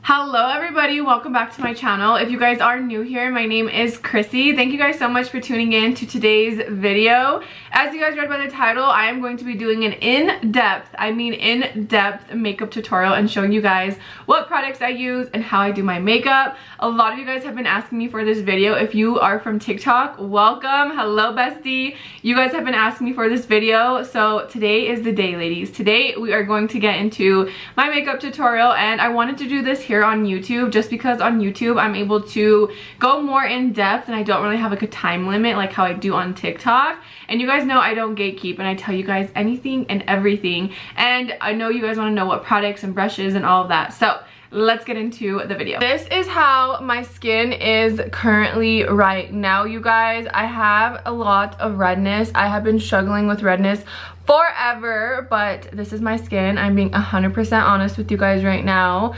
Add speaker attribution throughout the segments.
Speaker 1: Hello everybody, welcome back to my channel. If you guys are new here, my name is Chrissy. Thank you guys so much for tuning in to today's video. As you guys read by the title, I am going to be doing an in-depth makeup tutorial and showing you guys what products I use and how I do my makeup. A lot of you guys have been asking me for this video. If you are from TikTok, welcome. Hello bestie. You guys have been asking me for this video, so today is the day, ladies. Today we are going to get into my makeup tutorial, and I wanted to do this here on YouTube just because on YouTube I'm able to go more in depth and I don't really have like a time limit like how I do on TikTok. And you guys know I don't gatekeep and I tell you guys anything and everything, and I know you guys want to know what products and brushes and all of that. So let's get into the video. This is how my skin is currently right now, you guys. I have a lot of redness. I have been struggling with redness forever, but this is my skin. I'm being 100% honest with you guys right now.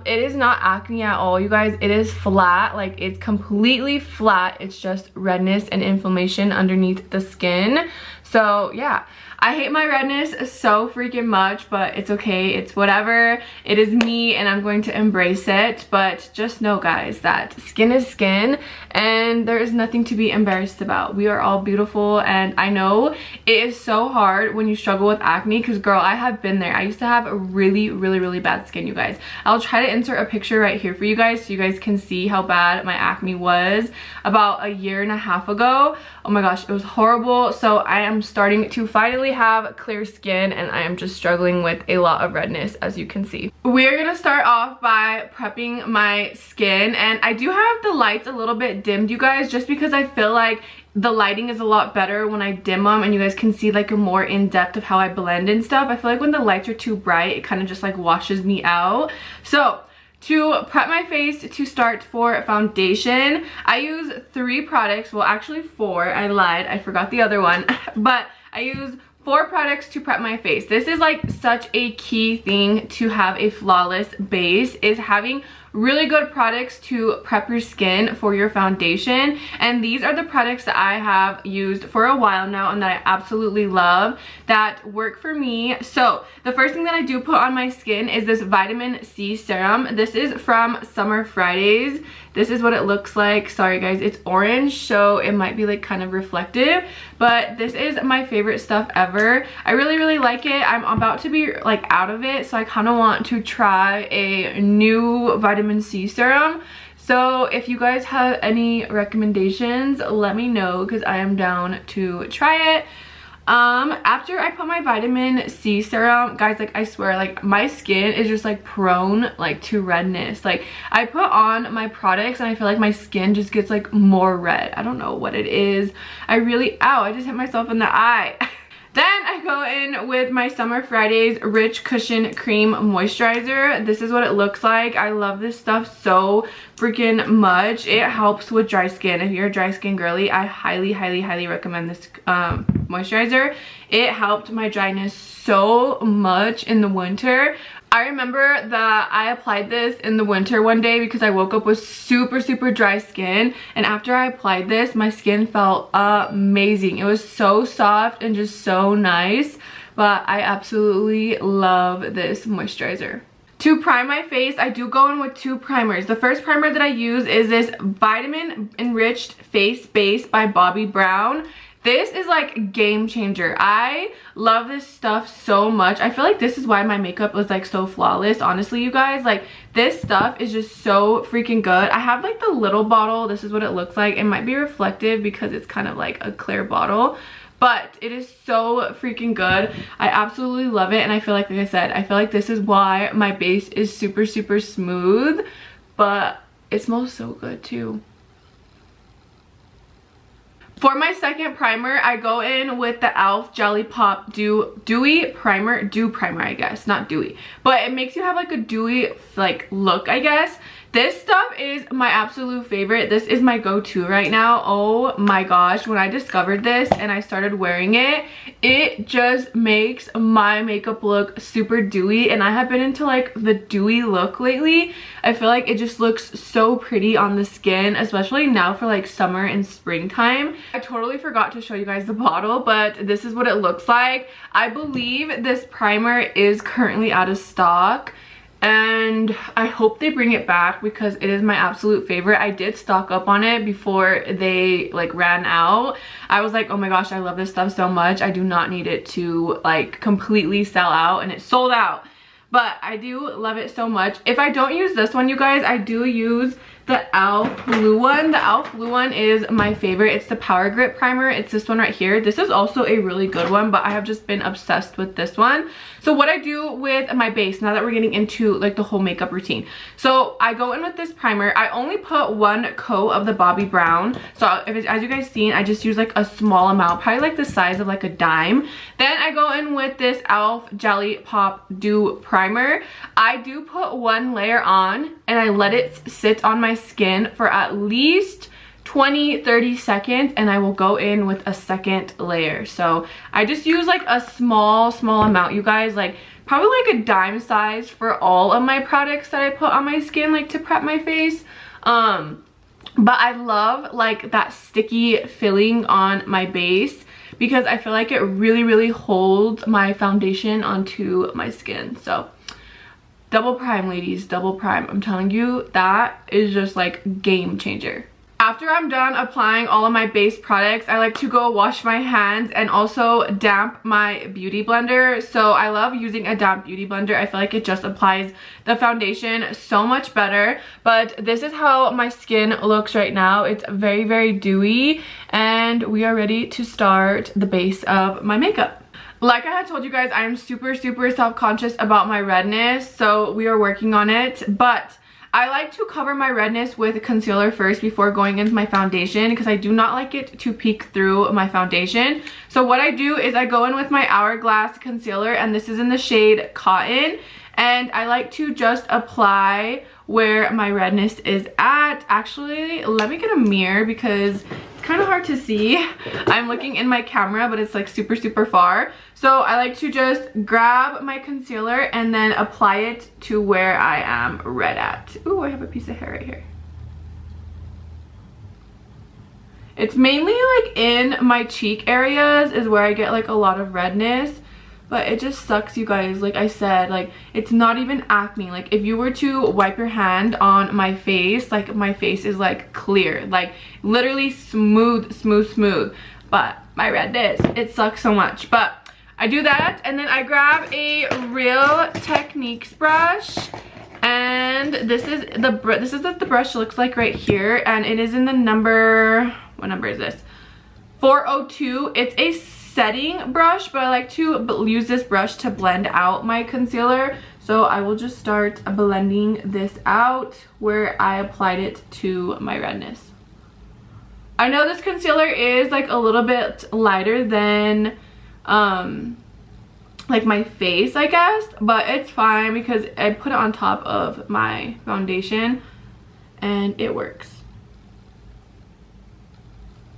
Speaker 1: It is not acne at all, you guys. It is flat, like it's completely flat. It's just redness and inflammation underneath the skin. So yeah, I hate my redness so freaking much, but it's okay. It's whatever. It is me and I'm going to embrace it. But just know, guys, that skin is skin and there is nothing to be embarrassed about. We are all beautiful, and I know it is so hard when you struggle with acne because, girl, I have been there. I used to have a really bad skin, you guys. I'll try to insert a picture right here for you guys so you guys can see how bad my acne was about a year and a half ago. Oh my gosh, it was horrible. So I am starting to finally have clear skin and I am just struggling with a lot of redness, as you can see. We're gonna start off by prepping my skin, and I do have the lights a little bit dimmed, you guys, just because I feel like the lighting is a lot better when I dim them and you guys can see like a more in-depth of how I blend and stuff. I feel like when the lights are too bright, it kind of just like washes me out. So to prep my face to start for foundation, I use 3 products. Well, actually 4. I lied. I forgot the other one. But I use 4 products to prep my face. This is like such a key thing to have a flawless base, is having really good products to prep your skin for your foundation. And these are the products that I have used for a while now and that I absolutely love, that work for me. So the first thing that I do put on my skin is this vitamin C serum. This is from Summer Fridays. This is what it looks like. Sorry guys, it's orange, so it might be like kind of reflective, but this is my favorite stuff ever. I really like it. I'm about to be like out of it, so I kind of want to try a new vitamin C serum. So if you guys have any recommendations, let me know because I am down to try it. After I put my vitamin C serum, guys, like I swear, like my skin is just like prone like to redness. Like I put on my products and I feel like my skin just gets like more red. I don't know what it is. Ow, I just hit myself in the eye. Then I go in with my Summer Fridays Rich Cushion Cream Moisturizer. This is what it looks like. I love this stuff so freaking much. It helps with dry skin. If you're a dry skin girly, I highly recommend this moisturizer. It helped my dryness so much in the winter. I remember that I applied this in the winter one day because I woke up with super dry skin, and after I applied this, my skin felt amazing. It was so soft and just so nice, but I absolutely love this moisturizer. To prime my face, I do go in with 2 primers. The first primer that I use is this Vitamin Enriched Face Base by Bobbi Brown. This is like game changer. I love this stuff so much. I feel like this is why my makeup was like so flawless, honestly, you guys. Like this stuff is just so freaking good. I have like the little bottle. This is what it looks like. It might be reflective because it's kind of like a clear bottle, but it is so freaking good. I absolutely love it, and I feel like I said, I feel like this is why my base is super smooth, but it smells so good too. For my second primer, I go in with the e.l.f. Jelly Pop Dewy Primer. Dew Primer, I guess, not dewy. But it makes you have like a dewy like look, I guess. This stuff is my absolute favorite. This is my go-to right now. Oh my gosh, when I discovered this and I started wearing it, it just makes my makeup look super dewy, and I have been into like the dewy look lately. I feel like it just looks so pretty on the skin, especially now for like summer and springtime. I totally forgot to show you guys the bottle, but this is what it looks like. I believe this primer is currently out of stock. and I hope they bring it back because it is my absolute favorite. I did stock up on it before they like ran out. I was like, oh my gosh, I love this stuff so much. I do not need it to like completely sell out, and it sold out. But I do love it so much. If I don't use this one, you guys, I do use the e.l.f. blue one. The e.l.f. blue one is my favorite. It's the Power Grip Primer. It's this one right here. This is also a really good one, but I have just been obsessed with this one. So what I do with my base, now that we're getting into like the whole makeup routine. So I go in with this primer. I only put one coat of the Bobbi Brown. So if it's, as you guys seen, I just use like a small amount, probably like the size of like a dime. Then I go in with this e.l.f. Jelly Pop Dew Primer. I do put one layer on and I let it sit on my skin for at least 20-30 seconds, and I will go in with a second layer. So I just use like a small amount, you guys, like probably like a dime size for all of my products that I put on my skin, like to prep my face. But I love like that sticky feeling on my base because I feel like it really holds my foundation onto my skin. So double prime, ladies, double prime. I'm telling you, that is just like game changer. After I'm done applying all of my base products, I like to go wash my hands and also damp my beauty blender. So I love using a damp beauty blender. I feel like it just applies the foundation so much better. But this is how my skin looks right now. It's very dewy, and we are ready to start the base of my makeup. Like I had told you guys, I am super self-conscious about my redness, so we are working on it. But I like to cover my redness with concealer first before going into my foundation because I do not like it to peek through my foundation. So what I do is I go in with my Hourglass concealer, and this is in the shade Cotton, and I like to just apply where my redness is at. Actually, let me get a mirror because it's kind of hard to see. I'm looking in my camera, but it's like super far. So I like to just grab my concealer and then apply it to where I am red at. Ooh, I have a piece of hair right here. It's mainly like in my cheek areas is where I get like a lot of redness. But it just sucks, you guys. Like I said, like it's not even acne. Like if you were to wipe your hand on my face, like my face is like clear, like literally smooth. But my redness, it sucks so much. But I do that, and then I grab a Real Techniques brush, and this is what the brush looks like right here, and it is in the number, what number is this? 402. It's a setting brush, but I like to use this brush to blend out my concealer. So I will just start blending this out where I applied it to my redness. I know this concealer is like a little bit lighter than like my face, I guess, but it's fine because I put it on top of my foundation and it works.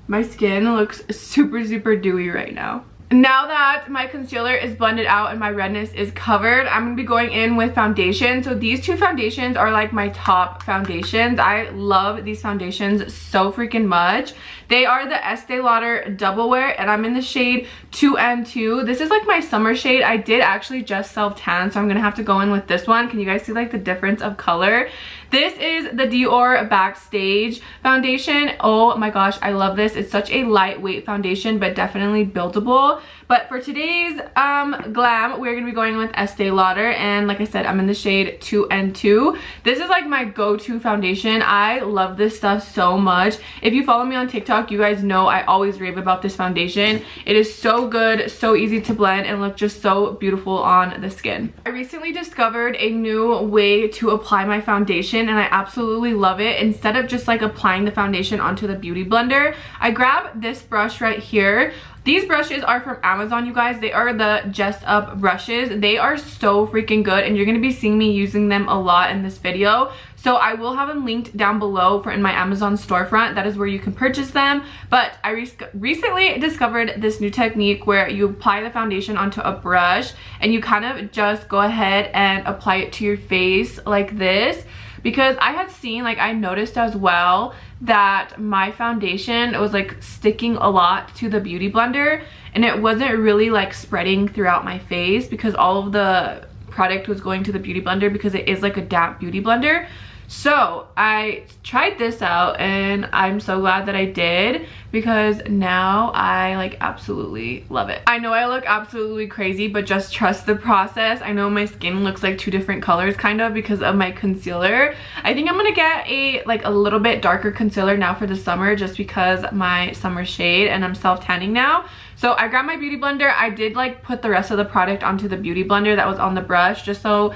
Speaker 1: My skin looks super dewy right now. Now that my concealer is blended out and my redness is covered, I'm going to be going in with foundation. So these two foundations are like my top foundations. I love these foundations so freaking much. They are the Estee Lauder Double Wear, and I'm in the shade 2N2. This is like my summer shade. I did actually just self-tan, so I'm going to have to go in with this one. Can you guys see like the difference of color? This is the Dior Backstage foundation. Oh my gosh, I love this. It's such a lightweight foundation, but definitely buildable. But for today's glam, we're gonna be going with Estee Lauder, and like I said, I'm in the shade 2N2. This is like my go-to foundation. I love this stuff so much. If you follow me on TikTok, you guys know I always rave about this foundation. It is so good, so easy to blend, and look just so beautiful on the skin. I recently discovered a new way to apply my foundation, and I absolutely love it. Instead of just like applying the foundation onto the beauty blender, I grab this brush right here. These brushes are from Amazon, you guys. They are the Just Up brushes. They are so freaking good, and you're going to be seeing me using them a lot in this video. So I will have them linked down below for in my Amazon storefront. That is where you can purchase them. But I recently discovered this new technique where you apply the foundation onto a brush and you kind of just go ahead and apply it to your face like this. Because I had seen, like I noticed as well, that my foundation was like sticking a lot to the beauty blender, and it wasn't really like spreading throughout my face because all of the product was going to the beauty blender because it is like a damp beauty blender. So I tried this out and I'm so glad that I did, because now I like absolutely love it. I know I look absolutely crazy, but just trust the process. I know my skin looks like two different colors kind of because of my concealer. I think I'm gonna get a little bit darker concealer now for the summer, just because my summer shade, and I'm self tanning now. So I grabbed my beauty blender. I did like put the rest of the product onto the beauty blender that was on the brush, just so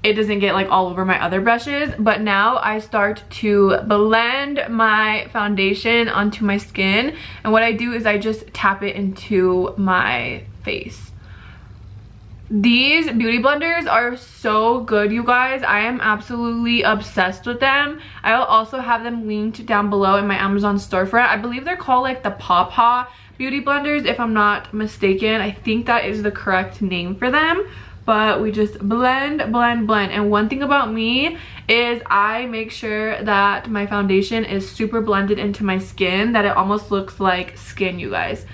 Speaker 1: it doesn't get like all over my other brushes. But now I start to blend my foundation onto my skin, and what I do is I just tap it into my face. These beauty blenders are so good, you guys. I am absolutely obsessed with them. I'll also have them linked down below in my Amazon storefront. I believe they're called like the Paw beauty blenders, if I'm not mistaken. I think that is the correct name for them. But we just blend. And one thing about me is I make sure that my foundation is super blended into my skin, that it almost looks like skin, you guys.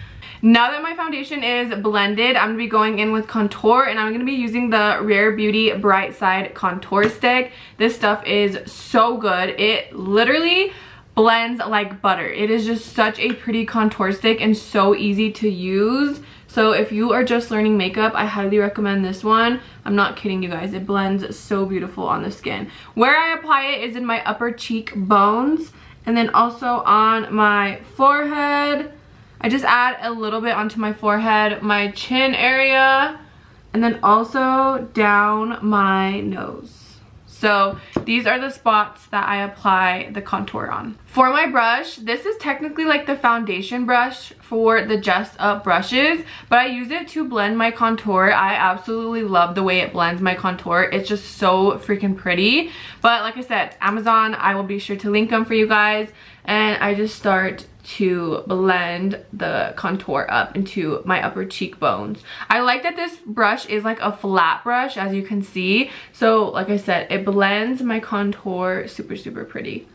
Speaker 1: Now that my foundation is blended, I'm gonna be going in with contour, and I'm gonna be using the Rare Beauty Bright Side contour stick. This stuff is so good. It literally blends like butter. It is just such a pretty contour stick and so easy to use. So if you are just learning makeup, I highly recommend this one. I'm not kidding, you guys. It blends so beautiful on the skin. Where I apply it is in my upper cheek bones, and then also on my forehead. I just add a little bit onto my forehead, my chin area, and then also down my nose. So these are the spots that I apply the contour on. For my brush, this is technically like the foundation brush for the Just Up brushes, but I use it to blend my contour. I absolutely love the way it blends my contour. It's just so freaking pretty. But like I said, Amazon, I will be sure to link them for you guys. And I just start to blend the contour up into my upper cheekbones. I like that this brush is like a flat brush, as you can see. So like I said, it blends my contour super pretty.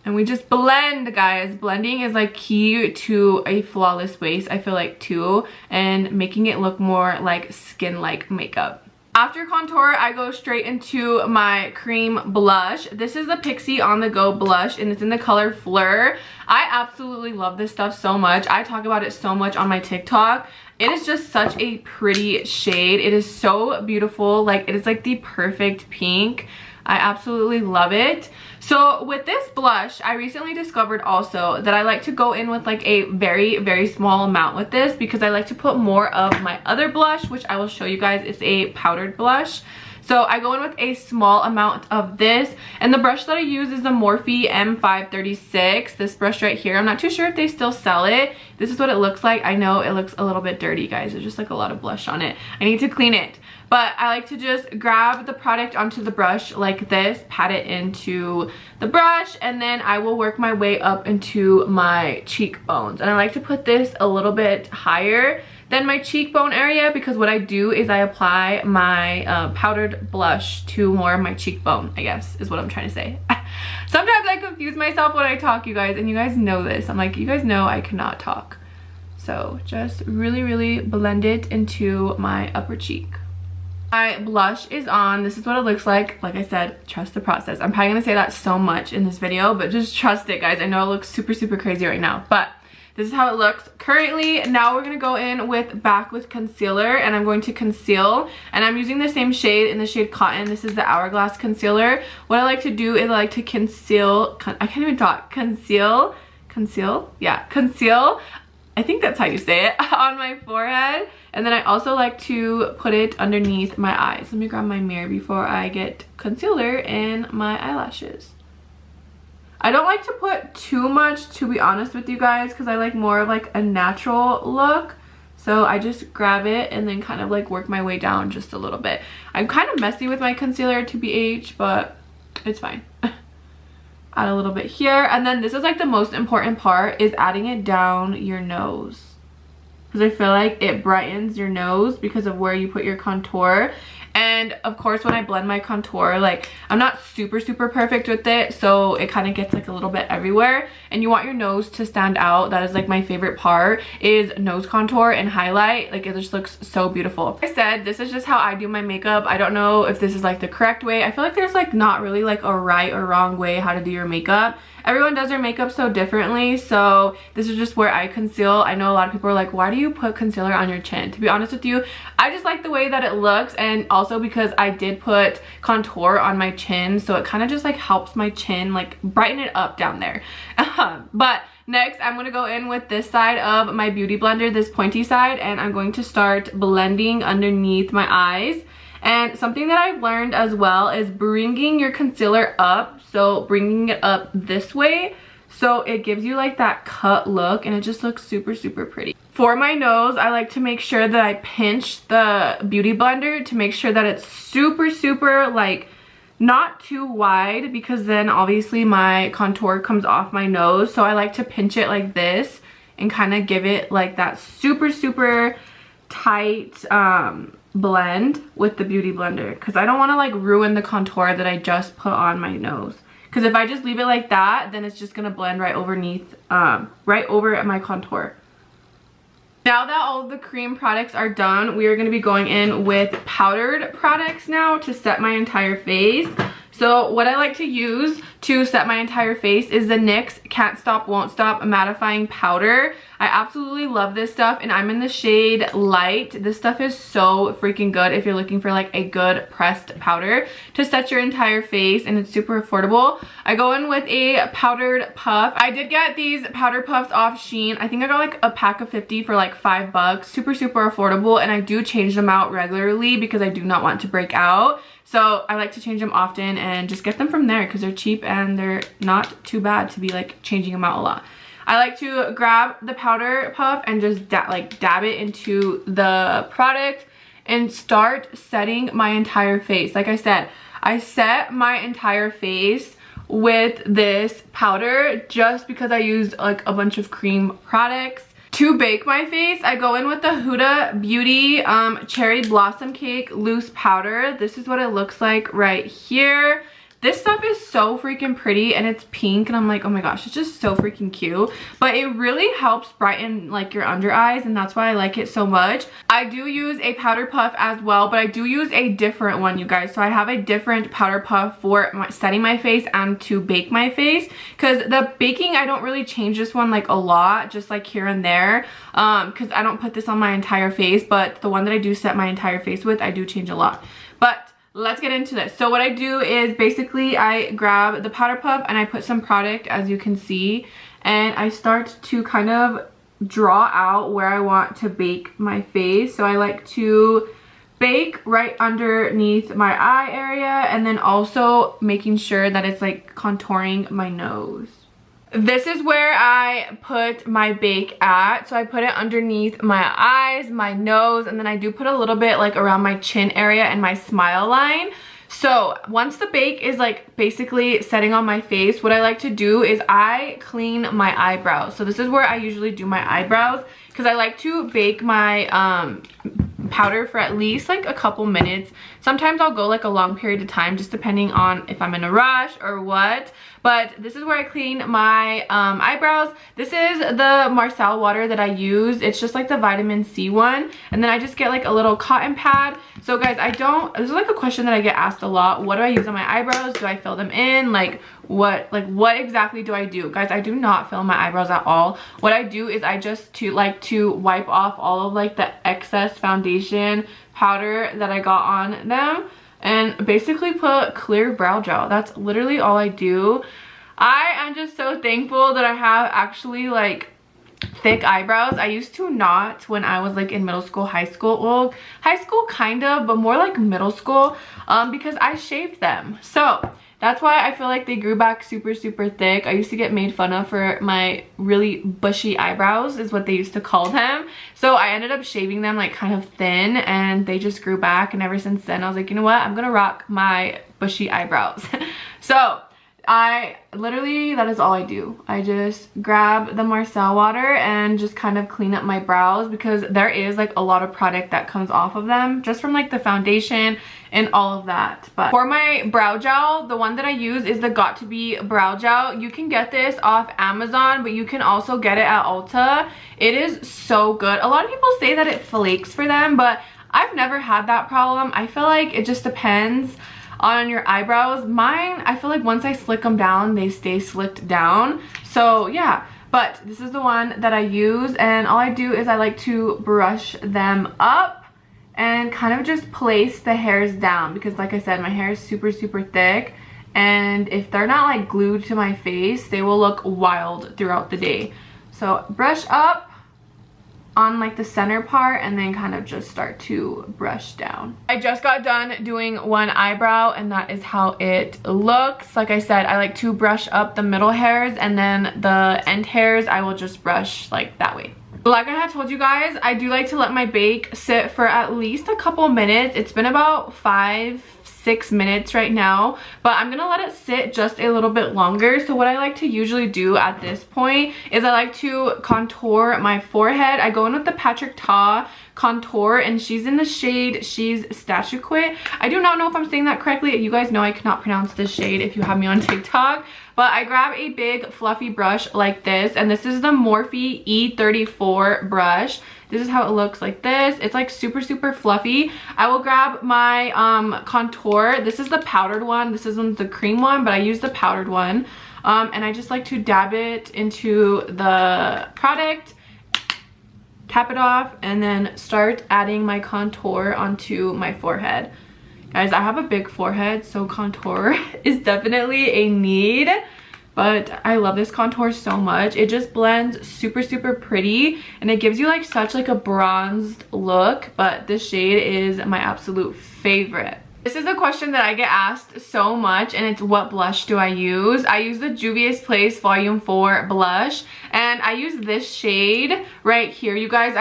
Speaker 1: And we just blend, guys. Blending is like key to a flawless base, I feel like, too, and making it look more like skin-like makeup. After contour, I go straight into my cream blush. This is the Pixi On The Go blush, and it's in the color Fleur. I absolutely love this stuff so much. I talk about it so much on my TikTok. It is just such a pretty shade. It is so beautiful. Like, it is like the perfect pink. I absolutely love it. So with this blush, I recently discovered also that I like to go in with like a very small amount with this, because I like to put more of my other blush, which I will show you guys. It's a powdered blush. So I go in with a small amount of this, and the brush that I use is the Morphe M536. This brush right here. I'm not too sure if they still sell it. This is what it looks like. I know it looks a little bit dirty, guys. There's just like a lot of blush on it. I need to clean it. But I like to just grab the product onto the brush like this, pat it into the brush, and then I will work my way up into my cheekbones. And I like to put this a little bit higher than my cheekbone area, because what I do is I apply my powdered blush to more of my cheekbone, I guess is what I'm trying to say. Sometimes I confuse myself when I talk, you guys, and you guys know this. I'm like, you guys know I cannot talk. So just really blend it into my upper cheek. My blush is on. This is what it looks like. Like I said, trust the process. I'm probably gonna say that so much in this video, but just trust it, guys. I know it looks super crazy right now, but this is how it looks currently. Now we're gonna go in with concealer, and I'm going to conceal, and I'm using the same shade in the shade Cotton. This is the Hourglass concealer. What I like to do is I like to conceal, I can't even talk, conceal, I think that's how you say it, on my forehead. And then I also like to put it underneath my eyes. Let me grab my mirror before I get concealer in my eyelashes. I don't like to put too much, to be honest with you guys, because I like more of like a natural look. So I just grab it and then kind of like work my way down just a little bit. I'm kind of messy with my concealer, TBH, but it's fine. Add a little bit here, and then this is like the most important part, is adding it down your nose, because I feel like it brightens your nose because of where you put your contour. And of course, when I blend my contour, like I'm not super perfect with it, so it kind of gets like a little bit everywhere. And you want your nose to stand out. That is like my favorite part, is nose contour and highlight. Like it just looks so beautiful. Like I said, this is just how I do my makeup. I don't know if this is like the correct way. I feel like there's like not really like a right or wrong way how to do your makeup. Everyone does their makeup so differently, so this is just where I conceal. I know a lot of people are like, why do you put concealer on your chin? To be honest with you, I just like the way that it looks, and also because I did put contour on my chin, so it kind of just like helps my chin like brighten it up down there. But next, I'm going to go in with this side of my beauty blender, this pointy side, and I'm going to start blending underneath my eyes. And something that I've learned as well is bringing your concealer up, so bringing it up this way, so it gives you like that cut look, and it just looks super pretty. For my nose, I like to make sure that I pinch the beauty blender to make sure that it's super like not too wide, because then obviously my contour comes off my nose. So I like to pinch it like this and kind of give it like that super tight blend with the beauty blender, because I don't want to like ruin the contour that I just put on my nose, because if I just leave it like that, then it's just gonna blend right underneath, right over at my contour. Now that all of the cream products are done, we are going to be going in with powdered products now to set my entire face. So what I like to use to set my entire face is the NYX Can't Stop Won't Stop mattifying powder. I absolutely love this stuff, and I'm in the shade Light. This stuff is so freaking good if you're looking for like a good pressed powder to set your entire face, and it's super affordable. I go in with a powdered puff. I did get these powder puffs off Shein. I think I got like a pack of 50 for like $5. Super affordable, and I do change them out regularly because I do not want to break out. So I like to change them often and just get them from there because they're cheap and they're not too bad to be like changing them out a lot. I like to grab the powder puff and just dab it into the product and start setting my entire face. Like I said, I set my entire face with this powder just because I used like a bunch of cream products. To bake my face, I go in with the Huda Beauty Cherry Blossom Cake Loose Powder. This is what it looks like right here. This stuff is so freaking pretty, and it's pink, and I'm like, oh my gosh, it's just so freaking cute. But it really helps brighten like your under eyes, and that's why I like it so much. I do use a powder puff as well, but I do use a different one, you guys. So I have a different powder puff for setting my face and to bake my face, because the baking, I don't really change this one like a lot, just like here and there, because I don't put this on my entire face. But the one that I do set my entire face with, I do change a lot. But let's get into this. So what I do is basically I grab the powder puff and I put some product, as you can see, and I start to kind of draw out where I want to bake my face. So I like to bake right underneath my eye area, and then also making sure that it's like contouring my nose. This is where I put my bake at. So I put it underneath my eyes, my nose, and then I do put a little bit like around my chin area and my smile line. So once the bake is like basically setting on my face, what I like to do is I clean my eyebrows. So this is where I usually do my eyebrows, because I like to bake my powder for at least like a couple minutes. Sometimes I'll go like a long period of time, just depending on if I'm in a rush or what. But this is where I clean my eyebrows. This is the Marcel water that I use. It's just like the vitamin C one. And then I just get like a little cotton pad. So guys, this is like a question that I get asked a lot. What do I use on my eyebrows? Do I fill them in? Like what exactly do I do? Guys, I do not fill my eyebrows at all. What I do is I just like to wipe off all of like the excess foundation powder that I got on them, and basically put clear brow gel. That's literally all I do. I am just so thankful that I have actually like thick eyebrows. I used to not when I was like in middle school, high school. Well, high school kind of, but more like middle school, because I shaved them. So that's why I feel like they grew back super thick. I used to get made fun of for my really bushy eyebrows, is what they used to call them. So I ended up shaving them like kind of thin, and they just grew back. And ever since then I was like, you know what, I'm gonna rock my bushy eyebrows. So that is all I do. I just grab the Marcel water and just kind of clean up my brows, because there is like a lot of product that comes off of them just from like the foundation and all of that. But for my brow gel, the one that I use is the Got To Be brow gel. You can get this off Amazon, but you can also get it at Ulta. It is so good. A lot of people say that it flakes for them, but I've never had that problem. I feel like it just depends on your eyebrows. Mine, I feel like once I slick them down, they stay slicked down. So yeah, but this is the one that I use, and all I do is I like to brush them up and kind of just place the hairs down, because like I said, my hair is super thick, and if they're not like glued to my face, they will look wild throughout the day. So brush up on like the center part and then kind of just start to brush down. I just got done doing one eyebrow, and that is how it looks. Like I said, I like to brush up the middle hairs, and then the end hairs I will just brush like that way. Like I had told you guys, I do like to let my bake sit for at least a couple minutes. It's been about 5-6 minutes right now, but I'm gonna let it sit just a little bit longer. So what I like to usually do at this point is I like to contour my forehead. I go in with the Patrick Ta contour, and she's in the shade She's Statuquit. I do not know if I'm saying that correctly. You guys know I cannot pronounce this shade if you have me on TikTok. But I grab a big fluffy brush like this, and this is the Morphe E34 brush. This is how it looks like this. It's like super fluffy. I will grab my contour. This is the powdered one. This isn't the cream one, but I use the powdered one. And I just like to dab it into the product, tap it off, and then start adding my contour onto my forehead. Guys, I have a big forehead, so contour is definitely a need, but I love this contour so much. It just blends super pretty, and it gives you like such like a bronzed look, but this shade is my absolute favorite. This is a question that I get asked so much, and it's what blush do I use? I use the Juvia's Place Volume 4 blush, and I use this shade right here, you guys.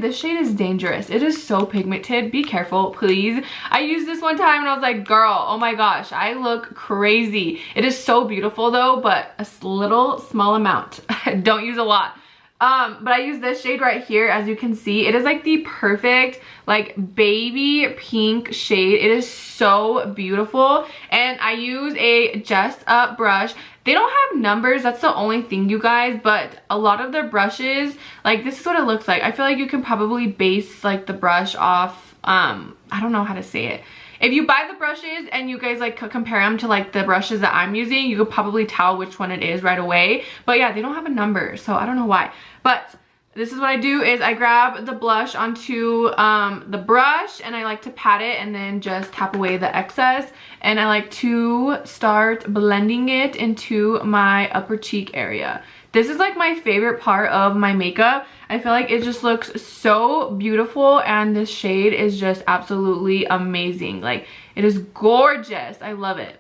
Speaker 1: This shade is dangerous. It is so pigmented. Be careful, please. I used this one time and I was like, girl, oh my gosh, I look crazy. It is so beautiful though, but a little small amount. Don't use a lot. But I use this shade right here. As you can see, it is like the perfect like baby pink shade. It is so beautiful, and I use a Just Up brush. They don't have numbers, that's the only thing, you guys, but a lot of their brushes, like this is what it looks like. I feel like you can probably base like the brush off, I don't know how to say it. If you buy the brushes and you guys like compare them to like the brushes that I'm using, you could probably tell which one it is right away. But yeah, they don't have a number, so I don't know why. But this is what I do is I grab the blush onto the brush, and I like to pat it and then just tap away the excess. And I like to start blending it into my upper cheek area. This is like my favorite part of my makeup. I feel like it just looks so beautiful, and this shade is just absolutely amazing. Like, it is gorgeous. I love it.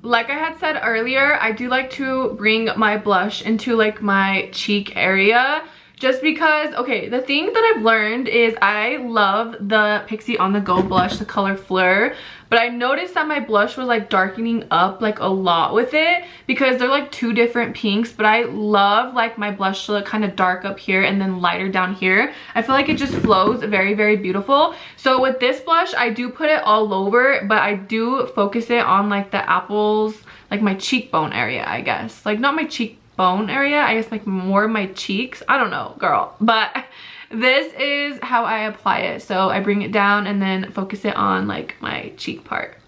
Speaker 1: Like I had said earlier, I do like to bring my blush into like my cheek area, just because, okay, the thing that I've learned is I love the Pixi On The Go blush, the color Fleur, but I noticed that my blush was like darkening up like a lot with it, because they're like two different pinks, but I love like my blush to look kind of dark up here and then lighter down here. I feel like it just flows very beautiful. So with this blush, I do put it all over, but I do focus it on like the apples, like my cheekbone area, I guess. Like not my cheekbone area, I guess like more my cheeks. I don't know, girl, but this is how I apply it. So I bring it down and then focus it on like my cheek part.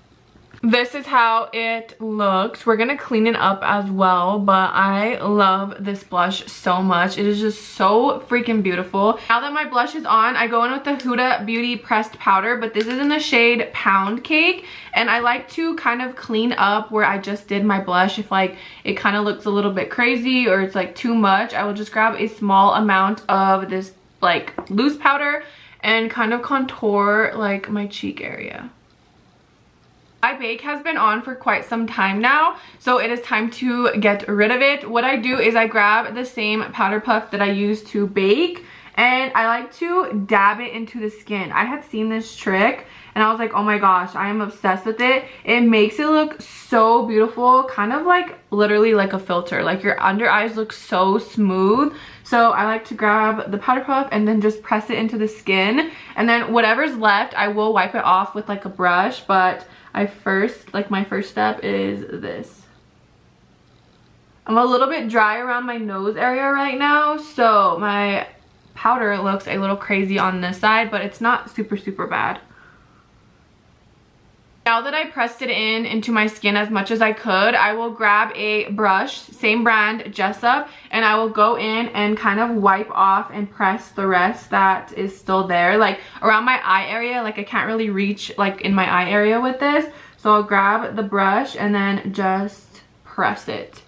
Speaker 1: This is how it looks. We're gonna clean it up as well, but I love this blush so much. It is just so freaking beautiful. Now that my blush is on, I go in with the Huda Beauty pressed powder, but this is in the shade Pound Cake, and I like to kind of clean up where I just did my blush. If like it kind of looks a little bit crazy or it's like too much, I will just grab a small amount of this like loose powder and kind of contour like my cheek area. My bake has been on for quite some time now, so it is time to get rid of it. What I do is I grab the same powder puff that I use to bake, and I like to dab it into the skin. I had seen this trick, and I was like, oh my gosh, I am obsessed with it. It makes it look so beautiful, kind of like literally like a filter. Like your under eyes look so smooth. So I like to grab the powder puff and then just press it into the skin, and then whatever's left I will wipe it off with like a brush. But my first step is this. I'm a little bit dry around my nose area right now, so my powder looks a little crazy on this side, but it's not super bad. Now that I pressed it into my skin as much as I could, I will grab a brush, same brand, Jessup, and I will go in and kind of wipe off and press the rest that is still there, like around my eye area. Like I can't really reach like in my eye area with this, so I'll grab the brush and then just press it.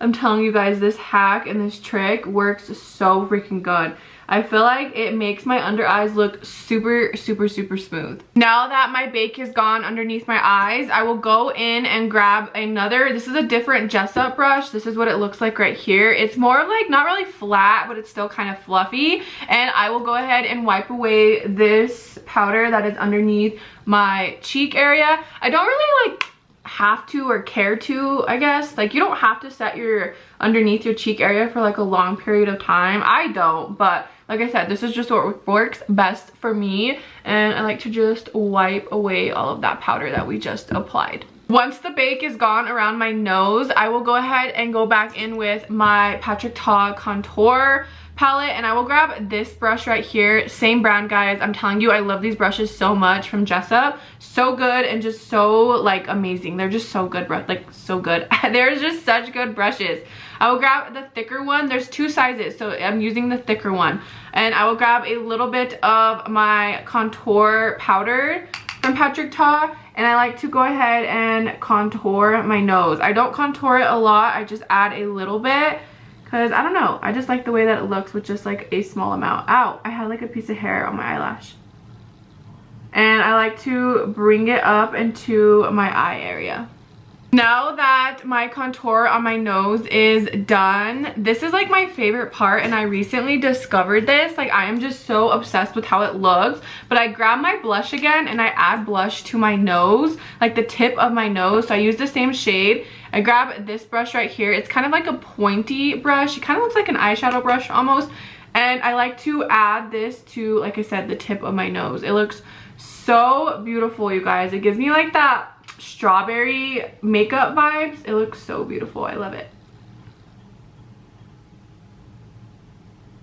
Speaker 1: I'm telling you guys, this hack and this trick works so freaking good. I feel like it makes my under eyes look super smooth. Now that my bake is gone underneath my eyes, I will go in and grab another, this is a different Jessup brush. This is what it looks like right here. It's more of like, not really flat, but it's still kind of fluffy. And I will go ahead and wipe away this powder that is underneath my cheek area. I don't really like have to or care to, I guess. Like you don't have to set your underneath your cheek area for like a long period of time. I don't, but like I said, this is just what works best for me, and I like to just wipe away all of that powder that we just applied. Once the bake is gone around my nose, I will go ahead and go back in with my Patrick Ta contour palette, and I will grab this brush right here, same brand, guys. I'm telling you, I love these brushes so much from Jessup. So good and just so like amazing. They're just so good, like so good. They're just such good brushes. I will grab the thicker one. There's two sizes, so I'm using the thicker one. And I will grab a little bit of my contour powder from Patrick Ta, and I like to go ahead and contour my nose. I don't contour it a lot, I just add a little bit, because I don't know, I just like the way that it looks with just like a small amount. Ow, I had like a piece of hair on my eyelash. And I like to bring it up into my eye area. Now that my contour on my nose is done, this is like my favorite part, and I recently discovered this. Like I am just so obsessed with how it looks. But I grab my blush again and I add blush to my nose, like the tip of my nose. So I use the same shade. I grab this brush right here. It's kind of like a pointy brush. It kind of looks like an eyeshadow brush almost. And I like to add this to, like I said, the tip of my nose. It looks so beautiful, you guys. It gives me like that strawberry makeup vibes. It looks so beautiful. I love it.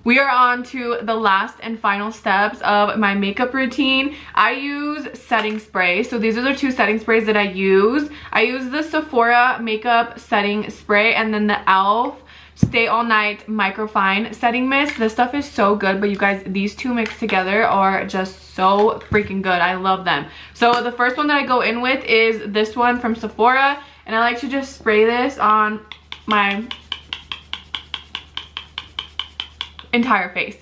Speaker 1: We are on to the last and final steps of my makeup routine. I use setting spray. So these are the two setting sprays that I use. I use the Sephora makeup setting spray and then the e.l.f. Stay All Night Microfine Setting Mist. This stuff is so good, but you guys, these two mixed together are just so freaking good. I love them. So the first one that I go in with is this one from Sephora, and I like to just spray this on my entire face.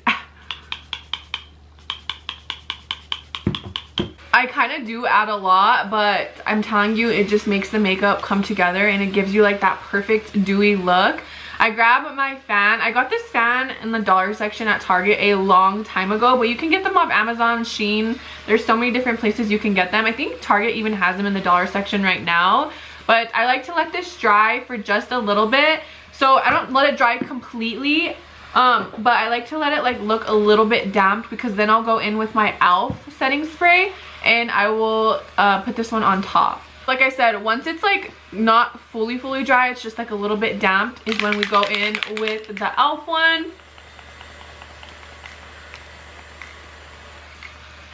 Speaker 1: I kind of do add a lot, but I'm telling you, it just makes the makeup come together and it gives you like that perfect dewy look. I grab my fan. I got this fan in the dollar section at Target a long time ago, but you can get them off Amazon, Shein. There's so many different places you can get them. I think Target even has them in the dollar section right now. But I like to let this dry for just a little bit. So I don't let it dry completely, but I like to let it like look a little bit damp, because then I'll go in with my e.l.f. setting spray and I will put this one on top. Like I said, once it's like not fully dry, it's just like a little bit damp, is when we go in with the e.l.f. one.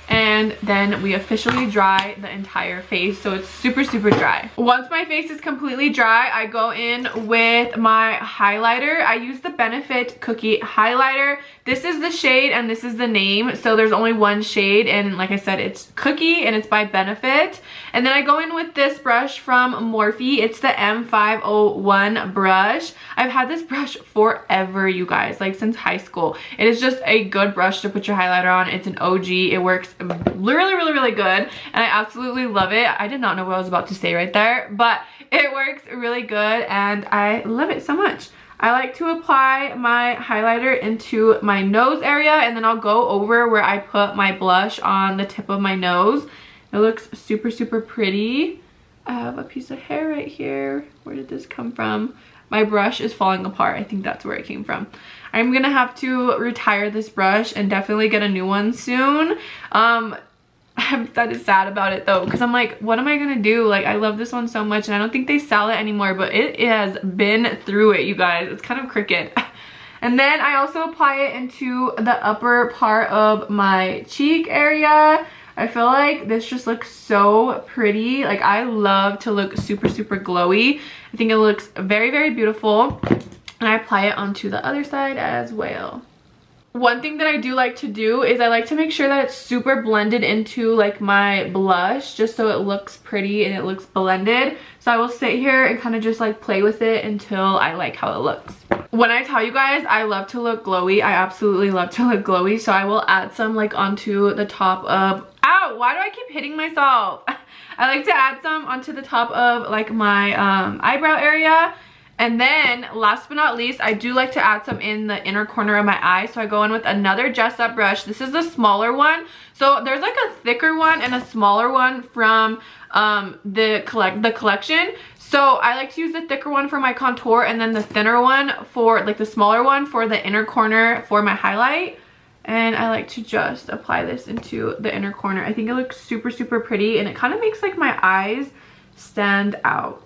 Speaker 1: And then we officially dry the entire face, so it's super dry. Once my face is completely dry, I go in with my highlighter. I use the Benefit Cookie highlighter. This is the shade and this is the name, so there's only one shade, and like I said, it's Cookie and it's by Benefit. And then I go in with this brush from Morphe. It's the M501 brush. I've had this brush forever, you guys, like since high school. It is just a good brush to put your highlighter on. It's an OG. It works really good, and I absolutely love it. I did not know what I was about to say right there, but it works really good and I love it so much. I like to apply my highlighter into my nose area, and then I'll go over where I put my blush on the tip of my nose. It looks super, super pretty. I have a piece of hair right here. Where did this come from? My brush is falling apart. I think that's where it came from. I'm gonna have to retire this brush and definitely get a new one soon. I'm that is sad about it though, because I'm like, what am I gonna do? Like, I love this one so much, and I don't think they sell it anymore, but it has been through it, you guys. It's kind of crooked. And then I also apply it into the upper part of my cheek area. I feel like this just looks so pretty. Like, I love to look super, super glowy. I think it looks very, very beautiful. And I apply it onto the other side as well. One thing that I do like to do is I like to make sure that it's super blended into like my blush, just so it looks pretty and it looks blended. So I will sit here and kind of just like play with it until I like how it looks. When I tell you guys I love to look glowy, I absolutely love to look glowy. So I will add some like onto the top of, ow, why do I keep hitting myself? I like to add some onto the top of like my eyebrow area. And then last but not least, I do like to add some in the inner corner of my eye. So I go in with another Dress Up brush. This is the smaller one. So there's like a thicker one and a smaller one from the collection. So I like to use the thicker one for my contour, and then the thinner one for like the smaller one for the inner corner for my highlight. And I like to just apply this into the inner corner. I think it looks super, super pretty, and it kind of makes like my eyes stand out.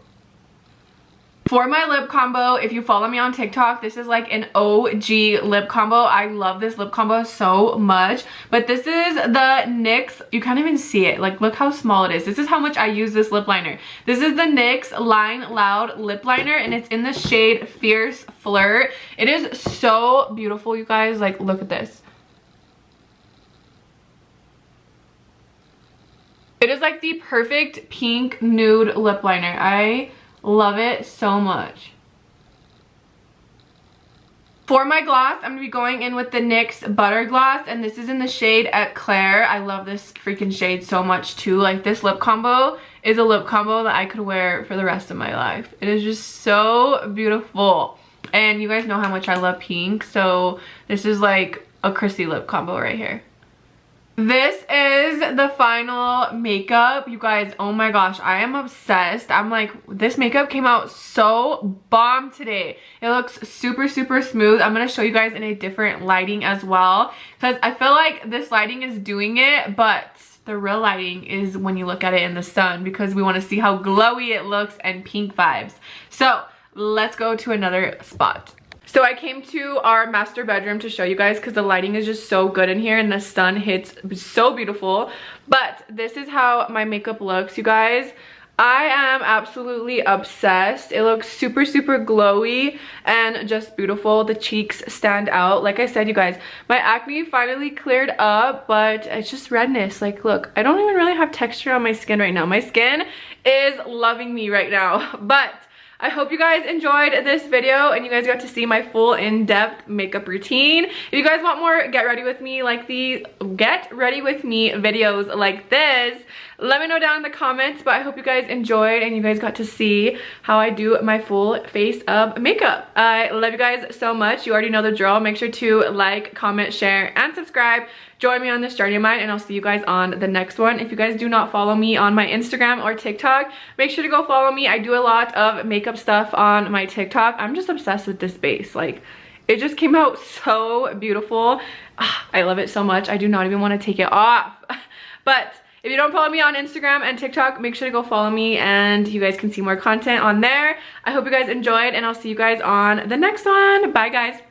Speaker 1: For my lip combo, if you follow me on TikTok, this is like an OG lip combo. I love this lip combo so much. But this is the NYX, you can't even see it. Like, look how small it is. This is how much I use this lip liner. This is the NYX Line Loud lip liner, and it's in the shade Fierce Flirt. It is so beautiful, you guys. Like, look at this. It is like the perfect pink nude lip liner. I love it so much. For my gloss, I'm going to be going in with the NYX Butter Gloss, and this is in the shade Eclair. I love this freaking shade so much too. Like, this lip combo is a lip combo that I could wear for the rest of my life. It is just so beautiful. And you guys know how much I love pink, so this is like a Krissy lip combo right here. This is the final makeup. You guys, oh my gosh, I am obsessed. I'm like, this makeup came out so bomb today. It looks super, super smooth. I'm going to show you guys in a different lighting as well, because I feel like this lighting is doing it, but the real lighting is when you look at it in the sun, because we want to see how glowy it looks and pink vibes. So let's go to another spot. So I came to our master bedroom to show you guys, because the lighting is just so good in here and the sun hits so beautiful. But this is how my makeup looks, you guys. I am absolutely obsessed. It looks super, super glowy and just beautiful. The cheeks stand out. Like I said, you guys, my acne finally cleared up, but it's just redness. Like, look, I don't even really have texture on my skin right now. My skin is loving me right now. But I hope you guys enjoyed this video and you guys got to see my full in-depth makeup routine. If you guys want more get ready with me videos like this, let me know down in the comments. But I hope you guys enjoyed and you guys got to see how I do my full face of makeup. I love you guys so much. You already know the drill. Make sure to like, comment, share, and subscribe. Join me on this journey of mine, and I'll see you guys on the next one. If you guys do not follow me on my Instagram or TikTok, make sure to go follow me. I do a lot of makeup stuff on my TikTok. I'm just obsessed with this base. Like, it just came out so beautiful. I love it so much. I do not even want to take it off. But if you don't follow me on Instagram and TikTok, make sure to go follow me, and you guys can see more content on there. I hope you guys enjoyed, and I'll see you guys on the next one. Bye, guys.